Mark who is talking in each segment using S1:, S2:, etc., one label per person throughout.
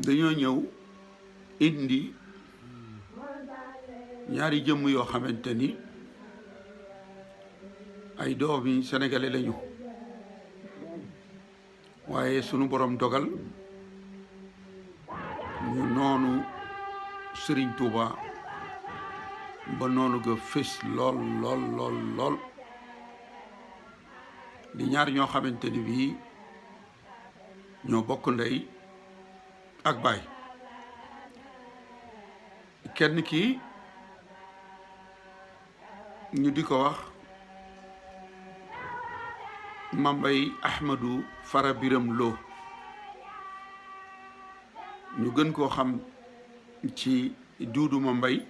S1: dañoo ñëw indi ñaari jëmm yoo xamante ni ay doomi sénégalais lañu waaye sunu borom dogal ñu noonu Serigne Touba ba noonu ga fés lool lool lool lool di ñaar ñoo xamante ni bii ñoo bokk ndey ak baay kenn ki ñu di ko wax Mambay Ahmadou Fara Biram Lo ñu gën koo xam ci Duudu Mambay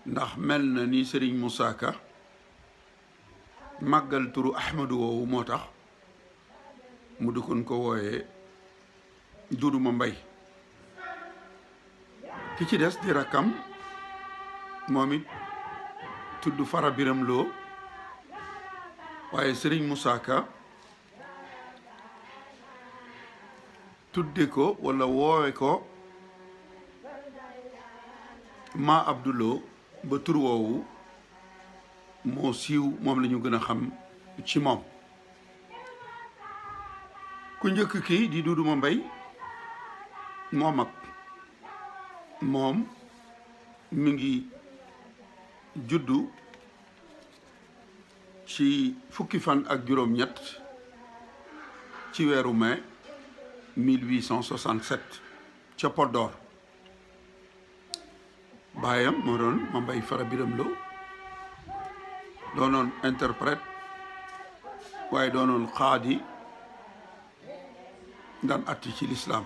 S1: ndax mel na ni Serigne Moussa Ka màggal turu Ahmadou woowu moo tax mu di kon ko wooyee Duudu Mambay ki ci des di rakkam moom it tudd Fara Biram Lo waaye Serigne Moussa Ka tudde ko walla woowe ko Ma Abdoulo ba tur woowu moo siiw moom la ñu gën a xam ci moom ku njëkk kii di Duudu Mambay moo mag moom mi ngi juddu ci fukki fan ak juróom-ñett ci weeru mai 1867 ca Podor baayam moo doon Mambay Fara Biram Lo doonoon interprète waaye doonoon xaadi daan atti ci lislaam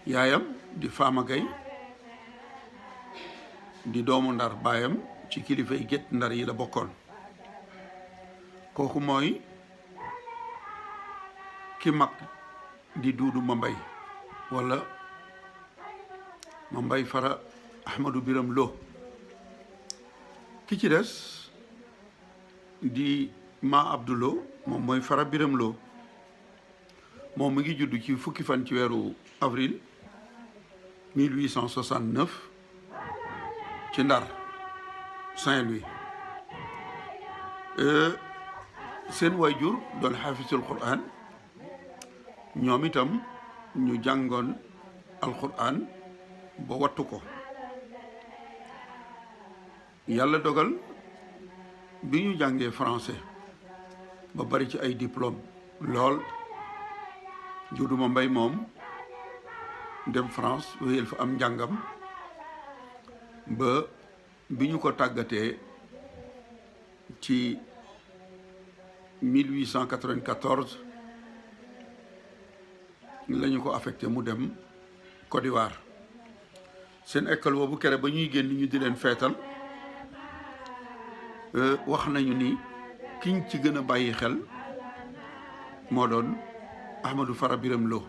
S1: yaayam di Faama Gay di doomu Ndar baayam ci kilifay Gétt Ndar yi la bokkoon kooku mooy ki mag di Duudu Mambay walla Mambay Fara Ahmadou Biram Lo ki ci des di Ma Abdoulo moom mooy Fara Biram Lo moom mi ngi judd ci fukki fan ci weeru avril 1869 ci Ndar Saint-Louis seen waajur doon xaafisul Qur'an ñoom itam ñu jàngoon alquran ba wattu ko yàlla dogal bi ñu jàngee français ba bari ci ay diplôme lool Duudu Mambay moom dem France wéyal fa am njàngam ba bi ñu ko tàggatee ci 1894 la ñu ko affecté mu dem Côte d'Ivoire seen école boobu kere ba ñuy génn ñu di leen feetal wax nañu ni kiñ ci gën a bàyyi xel moo doon Ahmadou Fara Biram Lo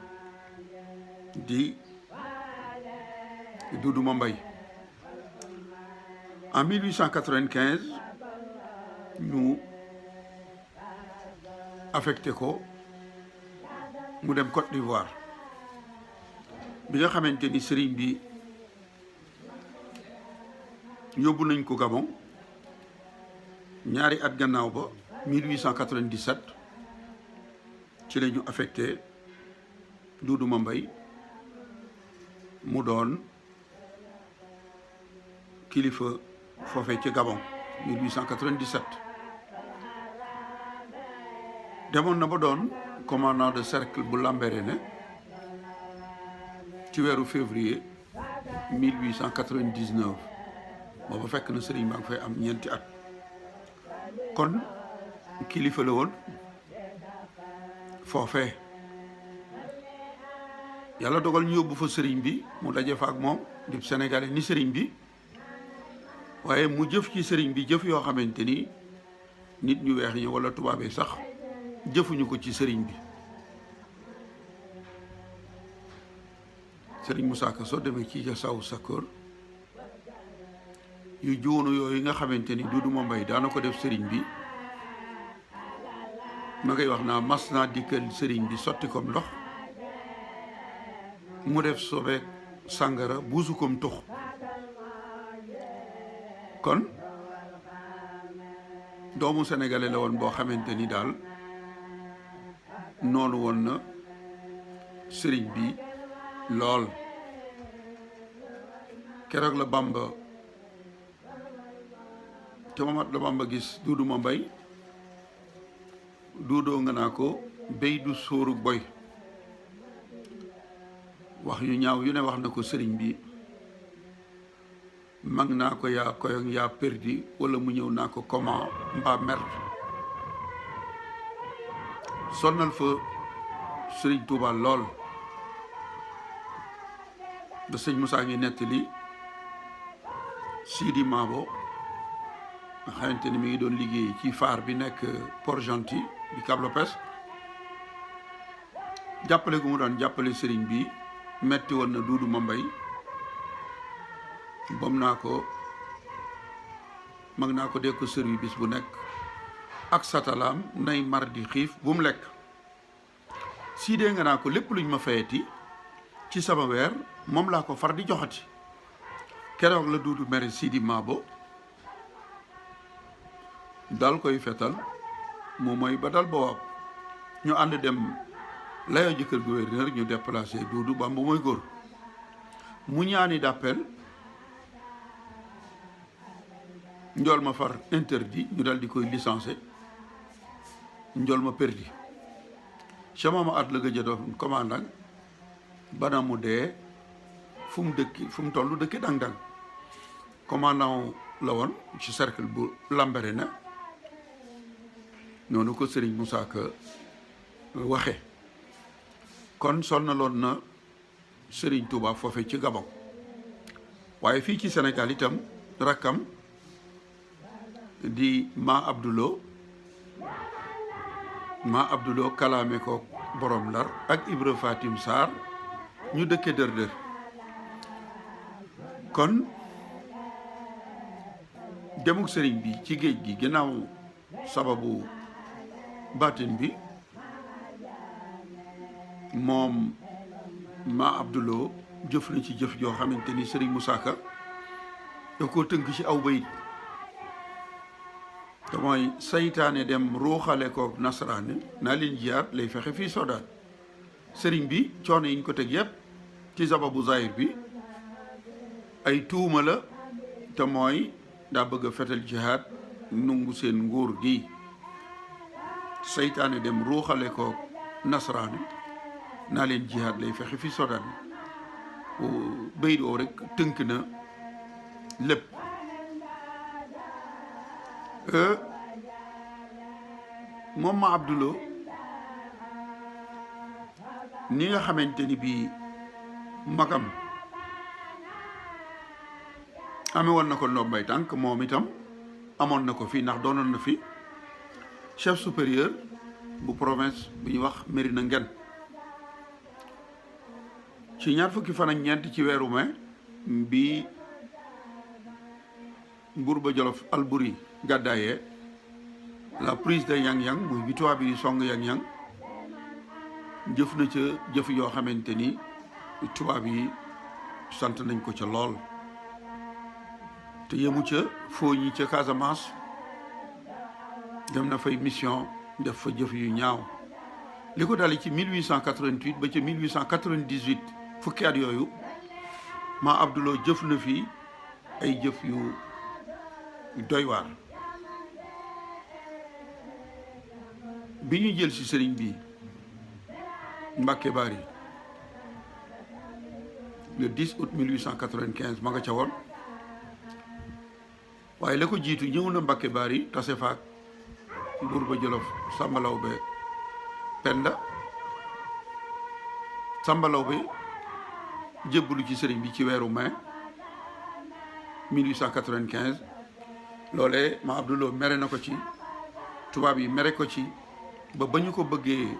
S1: di Duudu Mambay en 1895 ñu affecté ko mu dem Côte d'Ivoire bi nga xamante ni sëriñ bi yóbbu nañ ko Gabon ñaari at gannaaw ba 1897 ci la ñu affecté Duudu Mambay mu doon kilifa foofee ci Gabon 1897 demoon na ba doon commandant de cercle bu Lambaréné ci weeru février 1899 booba fekk na sëriñ baa ngi fay am ñeenti at kon kilifa la woon foofee yàlla dogal ñu yóbbu fa sëriñ bi mu daje fa ak moom di sénégalais ni sëriñ bi waaye mu jëf ci sëriñ bi jëf yoo xamante ni nit ñu weex ñi walla tubaab yi sax jëfuñu ko ci sëriñ bi sëriñ Moussa Ka soo demee ci Jasaawu Sakkoor yu joonu yooyu nga xamante ni Duudu Mambay daana ko def sëriñ bi ma ngay wax naa mas naa dikkal sëriñ bi sotti kom ndox mu def sobeek sàngara buusukom tux kon doomu sénégalais la woon boo xamante ni daal noonu woon na sëriñ bi lool. keroog la Bamba te Mamat la Bamba gis Duudu ma mbay duudoo nga naa ko béy du sóoru boy wax yu ñaaw yu ne wax na ko sëriñ bi mag naa ko yaa koyong yaa perdi wala mu ñëw naa ko comment mbaa merde sonnal fa sëriñ Tuuba lool da sëñ Moussa ngi nettali Sidi Mabo nga xamante ni mi ngi doon liggéey ci phare bi nekk Port-Gentil di Cap Lopez jàppale gu mu doon jàppale sëriñ bi metti woon na Duudu ma mbay bam naa ko mag naa ko dee ko sëriñ bis bu nekk ak satalaam nay mar di xiif bu mu lekk siidee nga naa ko lépp luñ ma fayeti ci sama weer moom laa ko far di joxati keroog la Duudu mere Sidi Mabo dal koy fetal mu mooy ba dal ba waaw ñu ànd dem layoo jëkkër gouverneur ñu déplacé Duudu Bamba mooy góor mu ñaani d'appel njool ma far interdit ñu dal di koy licencié njool ma perdi sama ma at la gëj a doon commandant bana mu dee fu mu dëkki fu mu toll dëkki dang-dang commandant la woon ci cercle bu Lambaréné noonu ko Serigne Moussa Ka waxe kon sonnaloon na Serigne Touba foofe ci Gabon waaye fii ci Sénégal itam rakkam di ma Abdoulo kalaame ko borom Ndar ak Ibra Fatim Sarr ñu dëkke dër kon demuk sëriñ bi ci géej gi ginnaaw sababu baatin bi moom ma Abdoulo jëf na ci jëf joo xamante ni sëriñ Moussa Ka da koo tënk ci aw bayit te mooy saytaane dem ruuxale ko nasaraani naa leen jiyaat lay fexe fii Soodaan sëriñ bi coono yi ñu ko teg yépp ci sababu zahir bi ay tuuma la te mooy daa bëgg a fetal jihaad nungu seen nguur gi seytaane dem ruuxale ko nasaraani naa leen jihaad lay fexe fi Soodaan bayit oo rek tënk na lépp moom ma Abdoulo ni nga xamante ni bii magam amee woon na ko ndombay tànk moom itam amoon na ko fii ndax doonoon na fi chef supérieur bu province bu ñuy wax Mérina Nguène ci ñaar fukki fan ak ñeent ci weeru mai bi Buur ba Jolof Alburi gàddaayee la prise de Yang-Yang muy bi tubaab bi song Yang-Yang jëf na ca jëf yoo xamante ni tubaab yi sant nañ ko ca lool te yemu ca foo ñi ca Casamance dem na fay mission def fa jëf yu ñaaw li ko dali ci 1888 ba ca 1898 fukki at yooyu ma Abdoulo jëf na fi ay jëf yu doy waar bi ñu jël ci sëriñ bi Mbàkke Bari le 10 août 1895 ma nga ca woon waaye la ko jiitu ñëw na Mbàkke Bari tase faak Buur ba Jolof Samba Lawbe Penda Samba Lawbe jébbalu ci sëriñ bi ci weeru mai 1895 loolee ma Abdoulo mere na ko ci tubaab yi mere ko ci ba ñu ko bëggee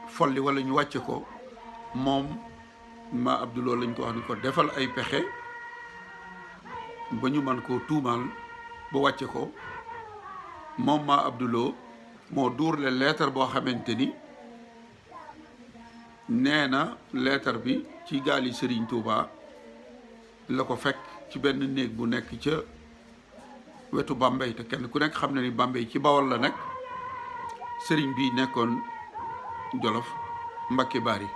S1: folli wala ñu wàcce ko moom ma Abdoulo lañ ko wax ni ko defal ay pexe ba ñu mën koo tuumaal ba wàcce ko moom ma Abdoulo moo duurle leetar boo xamante ni nee na leetar bi ci gaali Serigne Touba la ko fekk ci benn néeg bu nekk ca wetu Bambey te kenn ku nekk xam na ni Bambey ci Bawol la nekk Serigne bi nekkoon Jolof Mbacké Bari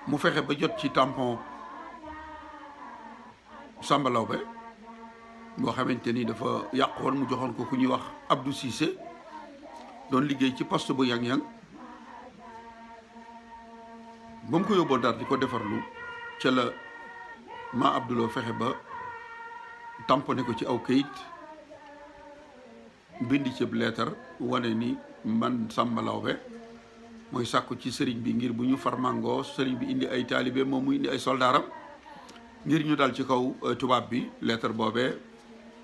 S1: mu fexe ba jot ci tampon Samba Lawbe boo xamante ni dafa yàqoon mu joxoon ko ku ñuy wax Abdou Cissé doon liggéey ci poste bu yang-yang ba mu ko yóbboo Ndar di ko defarlu ca la ma Abdouloo fexe ba tamponné ko ci aw kayit bindi ci leetar wane ni man Samba Lawbe mooy sàkku ci sëriñ bi ngir bu ñu farmangoo sëriñ bi indi ay taalibe moom mu indi ay soldaaram ngir ñu dal ci kaw tubaab bi leetar boobee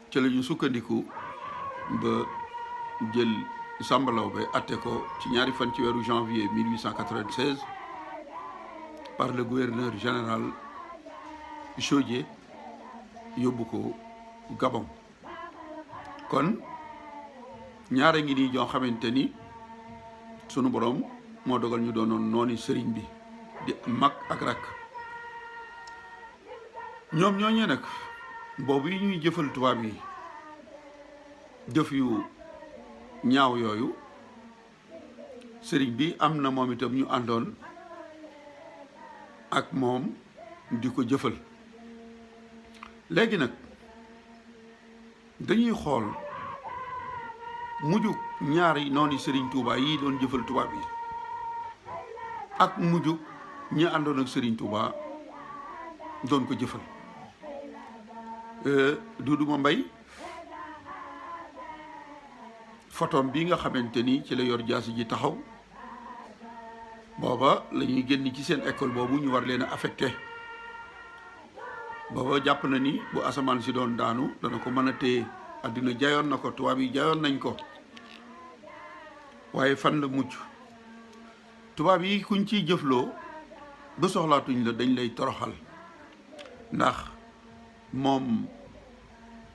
S1: ci la ñu sukkandiku ba jël Samba Lawbe atte ko ci ñaari fan ci weeru janvier 1896 par le gouverneur général Chaudié yóbbu ko Gabon. kon ñaara ngi nii ñoo xamante ni sunu borom moo dogal ñu doonoon nooni sëriñ bi di mag ak rakk ñoom ñooñee nag boobu yi ñuy jëfal tubaab yi jëf yu ñaaw yooyu sëriñ bi am na moom itam ñu àndoon ak moom di ko jëfal léegi nag dañuy xool mujjug ñaari nooni Serigne Touba yi doon jëfal tubaab yi ak mujjug ñi àndoon ak Serigne Touba doon ko jëfal Duudu Mbay photom bi nga xamante ni ci la yor jaasi ji taxaw booba la ñuy génn ci seen école boobu ñu war leen a affecté booba jàpp na ni bu asamaan si doon daanu dana ko mën a téye àddina jaayoon na ko tubaab yi jaayoon nañ ko waaye fan la mujj tubaab yi kuñ ciy jëfloo ba soxlaatuñ la dañ lay toroxal ndax moom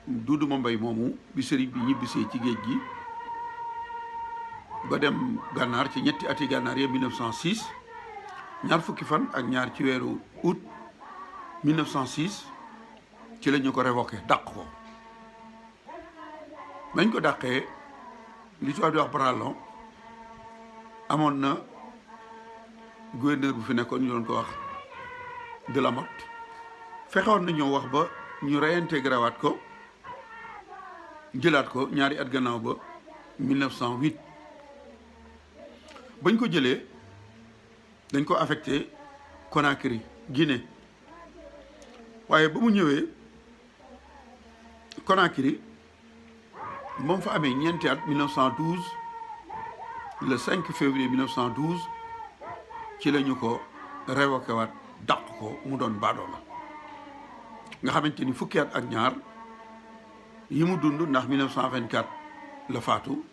S1: Duudu Mbay moomu bi sëriñ bi ñibbisee ci géej gi ba dem gànnaar ci ñetti ati gànnaar ya 1906 ñaar fukki fan ak ñaar ci weeru août 1906 ci la ñu ko révoqué dàq ko bañ ko dàqee li tubaab di wax bralon amoon na gouverneur bu fi nekkoon ñu doon ko wax de la Motte fexewoon na ñoo wax ba ñu réintégré waat ko jëlaat ko ñaari at gannaaw ba 1908 bañ ko jëlee dañ ko affecté Conakry Guinée waaye ba mu ñëwee Conakry moom fa amee ñeenti at 1912 le 5 février 1912 ci la ñu ko révoqué waat dàq ko mu doon baadoo la nga xamante ni fukki at ak ñaar yi mu dund ndax 1924 la faatu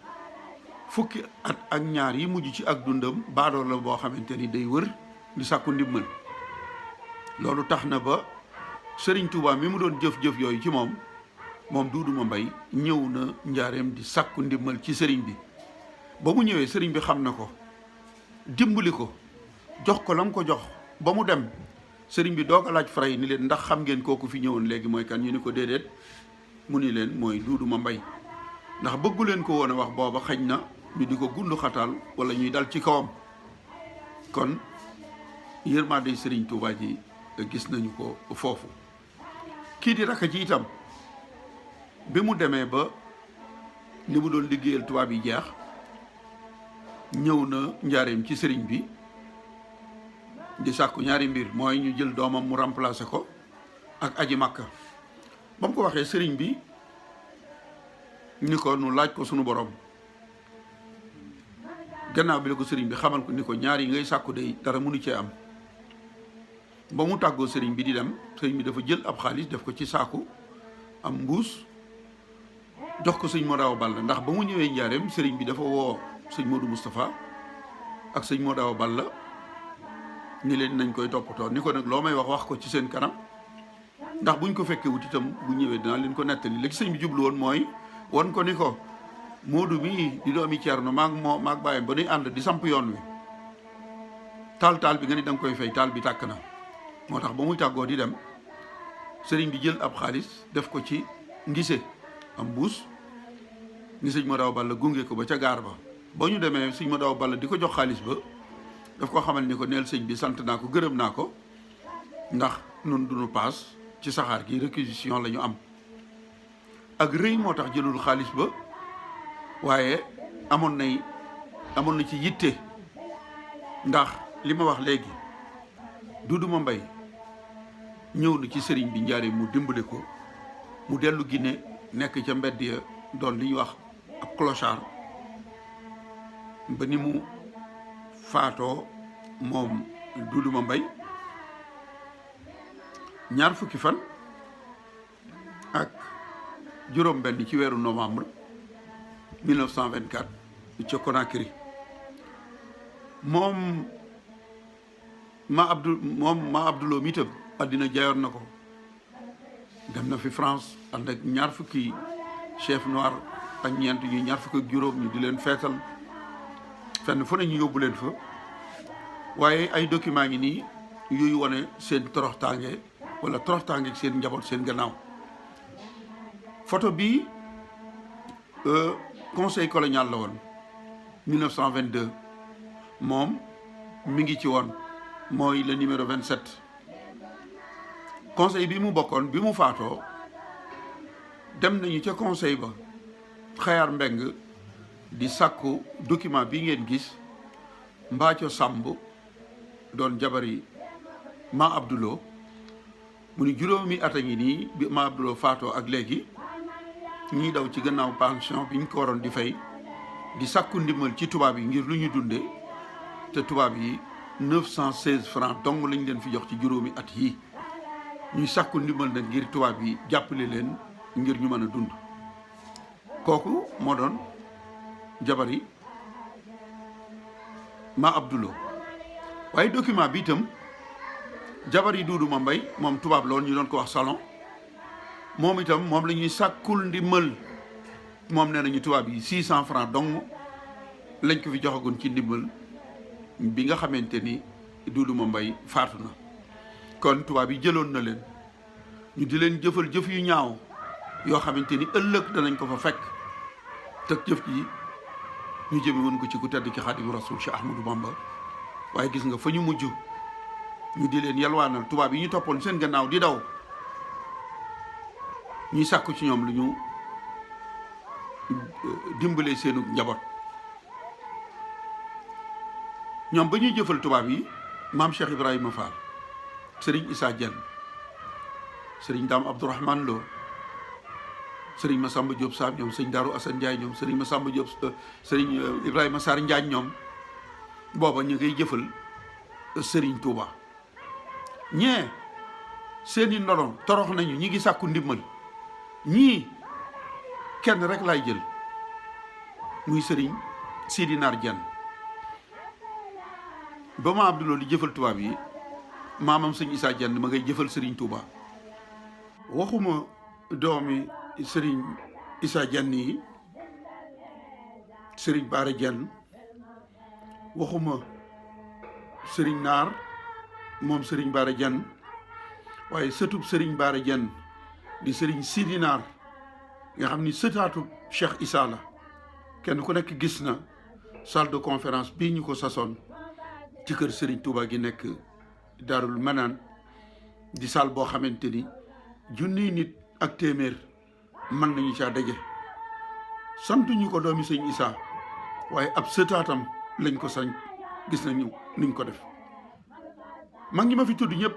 S1: fukki at ak ñaar yi mujj ci ak dundam baadoo la boo xamante ni day wër di sàkku ndimbal loolu tax na ba Serigne Touba mi mu doon jëf-jëf yooyu ci moom Duudu Mbay ñëw na njaareem di sàkku ndimbal ci sëriñ bi ba mu ñëwee sëriñ bi xam na ko dimbali ko jox ko la mu ko jox ba mu dem sëriñ bi doog a laaj fray ni leen ndax xam ngeen kooku fi ñëwoon léegi mooy kan ñu ni ko déedéet mu ni leen mooy Duudu Mbay ndax bëggu leen ko woon a wax booba xañ na ñu di ko gundu xataal wala ñuy dal ci kawam kon yërmande sëriñ Touba ji gis nañu ko foofu kii di rakk ji itam bi mu demee ba li mu doon liggéeyal tubaab yi jeex ñëw na njaareem ci sëriñ bi di sàkku ñaari mbir mooy ñu jël doomam mu remplacer ko ak aji Makka ba mu ko waxee sëriñ bi ni ko nu laaj ko sunu borom gannaaw bi la ko sëriñ bi xamal ko ni ko ñaar yi ngay sàkku de dara mënu cee am ba mu tàggoo sëriñ bi di dem sëriñ bi dafa jël ab xaalis def ko ci saaku am mbuus jox ko sëñ Modou Awa Balla ndax ba mu ñëwee njaareem sëriñ bi dafa woo sëñ Modou Moustapha ak sëñ Modou Awa Balla ni leen nañ koy toppatoo ni ko nag loo may wax ko ci seen kanam ndax buñ ko fekkee wut itam bu ñëwee dinaa leen ko nettali léegi sëñ bi jublu woon mooy won ko ni ko Modou mii di doomi Ceerno maag bàyyam ba nuy ànd di samp yoon wi taal bi nga ni da nga koy fay taal bi tàkk na moo tax ba muy tàggoo di dem sëriñ bi jël ab xaalis def ko ci ngise am mbuus ngi sëñ Madaw Balla gunge ko ba ca gaar ba ñu demee sëñ Madaw Balla di ko jox xaalis ba daf ko xamal ni ko neel sëñ bi sant naa ko gërëm naa ko ndax nun duñu paas ci saxaar gi réquisition la ñu am ak rëy moo tax jëlul xaalis ba waaye amoon na ci yitte ndax li ma wax léegi Duudu Mbay ñëw na ci sëriñ bi njaare mu dimbale ko mu dellu Guinée nekk ca mbedd ya doon li ñuy wax ab clochard ba ni mu faatoo moom Duudu Mbay ñaar fukki fan ak juróom benn ci weeru novembre 1924 ca Conakry moom ma Abdoulou mi itam àddina jaayoon na ko dem na fi France ànd ak ñaar fukki chef noir ak ñeent ñu ñaar fukki ak juróom ñu di leen feetal fenn fu ne ñu yóbbu leen fa waaye ay document ngi nii yuy wane seen toroxtaange wala toroxtaange seen njaboot seen gannaaw photo bii conseil colonial la woon 1922 moom mi ngi ci woon mooy le numéro 27 conseil bi mu bokkoon bi mu faatoo dem nañu ca conseil ba Xayaar Mbeng di sàkku document bi ngeen gis Mbaaco Sàmb doon jabari ma Abdoulou mu ni juróomi at a ngi nii bi ma Abdoulou faatoo ak léegi ñiy daw ci gannaaw pension bi ñu ko waroon di fay di sàkku ndimbal ci tubaab yi ngir lu ñu dundee te tubaab yi 916 francs dong lañ leen fi jox ci juróomi at yi ñuy sàkku ndimbal nag ngir tubaab yi jàppale leen ngir ñu mën a dund kooku moo doon jabari ma Abdoulou waaye document bi itam jabari Duudu Mbay moom tubaab la woon ñu doon ko wax Salon moom itam moom la ñuy sàkkul ndimbal moom nee nañu tubaab yi 600 francs dong lañ ko fi joxagun ci ndimbal bi nga xamante ni Duudu Mbay faatu na kon tubaab yi jëloon na leen ñu di leen jëfal jëf yu ñaaw yoo xamante ni ëllëg danañ ko fa fekk te jëf ji ñu jëme woon ko ci ku tedd ki Xaadimu Rasuul Cheikh Ahmadou Bamba waaye gis nga fa ñu mujj ñu di leen yalwaanal tubaab yi ñu toppoon seen gannaaw di daw ñuy sàkku ci ñoom lu ñu dimbalee seenu njaboot ñoom ba ñuy jëfal tubaab yi maam Cheikh Ibrahima Fall Serigne Issa Diène Serigne Dame Abdourahmane Lo Serigne Massamba Diop Sam ñoom Serigne Darou Assane Ndiaye ñoom Serigne Massamba Diop Serigne Ibrahima Sarr Njaañ ñoom booba ñu ngay jëfal Serigne Touba ñee seeni ndono torox nañu ñi ngi sàkku ndimbal ñii kenn rek lay jël muy Serigne Sidi Nar Diène ba ma Abdoulou di jëfal tubaab yi maamam sëñ Issa Diène ma ngay jëfal Serigne Touba waxuma doomi Serigne Issa Diène yi Serigne Bara Diène waxuma Serigne Naar moom Serigne Bara Diène waaye sëtub Serigne Bara Diène di Serigne Sidi Naar nga xam ni sëtaatu Cheikh Issa la kenn ku nekk gis na salle de conférence bii ñu ko sasoon ci kër Serigne Touba gi nekk Daarul Manaan di salle boo xamante ni junniy nit ak téeméer mën nañu caa daje santuñu ko doomi sëñ Issa waaye ab sëtaatam lañ ko sañ gis nañu niñ ko def mag ñi ma fi tudd ñëpp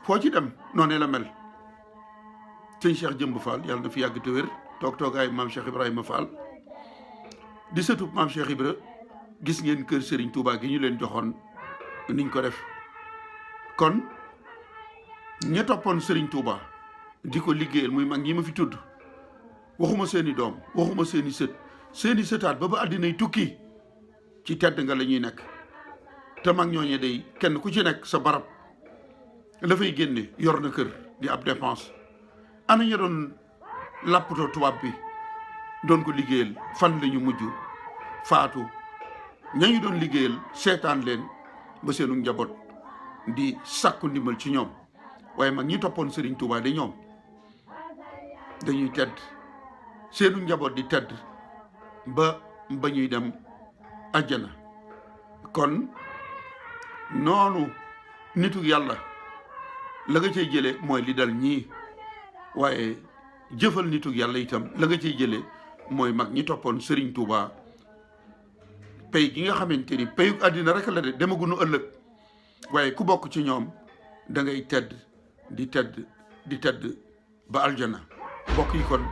S1: foo ci dem noonu la mel sëñ Cheikh Jëmb Fall yàlla na fi yàgg te wér toog toogaay maam Cheikh Ibrahima Fall di sëtub maam Cheikh Ibra gis ngeen kër Serigne Touba gi ñu leen joxoon niñ ko def kon ña toppoon Serigne Touba di ko liggéeyal muy mag ñi ma fi tudd waxuma seeni doom waxuma seeni sëtaat ba àddinay tukki ci tedd nga la ñuy nekk te mag ñooñe day kenn ku ci nekk sa barab la fay génne yor na kër di ab dépense ana ña doon làppatoo tubaab bi doon ko liggéeyal fan la ñu mujj faatu ñañu doon liggéeyal seetaan leen ba seenu njaboot di sàkku ndimbal ci ñoom waaye mag ñi toppoon Serigne Touba de ñoom dañuy tedd seenu njaboot di tedd ba ñuy dem àjjana. kon noonu nitu yàlla la nga cay jële mooy li dal ñii waaye jëfal nitu yàlla itam la nga cay jële mooy mag ñi toppoon Serigne Touba pay gi nga xamante ni payu àddina rek la de demagunu ëllëg waaye ku bokk ci ñoom da ngay tedd di tedd ba aljana. bokk yi kon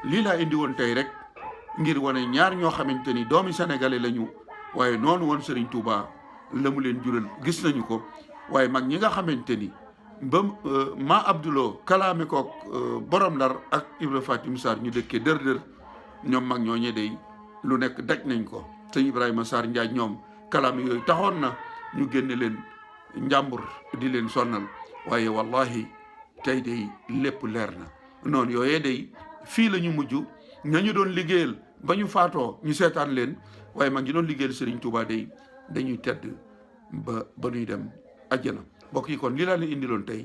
S1: lii laa indi woon tey rek ngir wane ñaar ñoo xamante ni doomi sénégalais lañu waaye noonu woon Serigne Touba la mu leen jural gis nañu ko. waaye mag ñi nga xamante ni ba ma Abdouloo kalaame kook borom Ndar ak Ibra Fatim Sarr ñu dëkkee dër ñoom mag ñooñe day lu nekk daj nañ ko. sëñ Ibrahima Sarr Njaay ñoom kalaame yooyu taxoon na ñu génne leen njàmbur di leen sonnal waaye wallahi tey day lépp leer na. noonu yooyee day fii la ñu mujj ñañu doon liggéeyal ba ñu faatoo ñu seetaan leen waaye mag ñi doon liggéeyal Serigne Touba day dañuy tedd ba ñuy dem àjjana. mbokk yi kon lii laa leen indiloon tey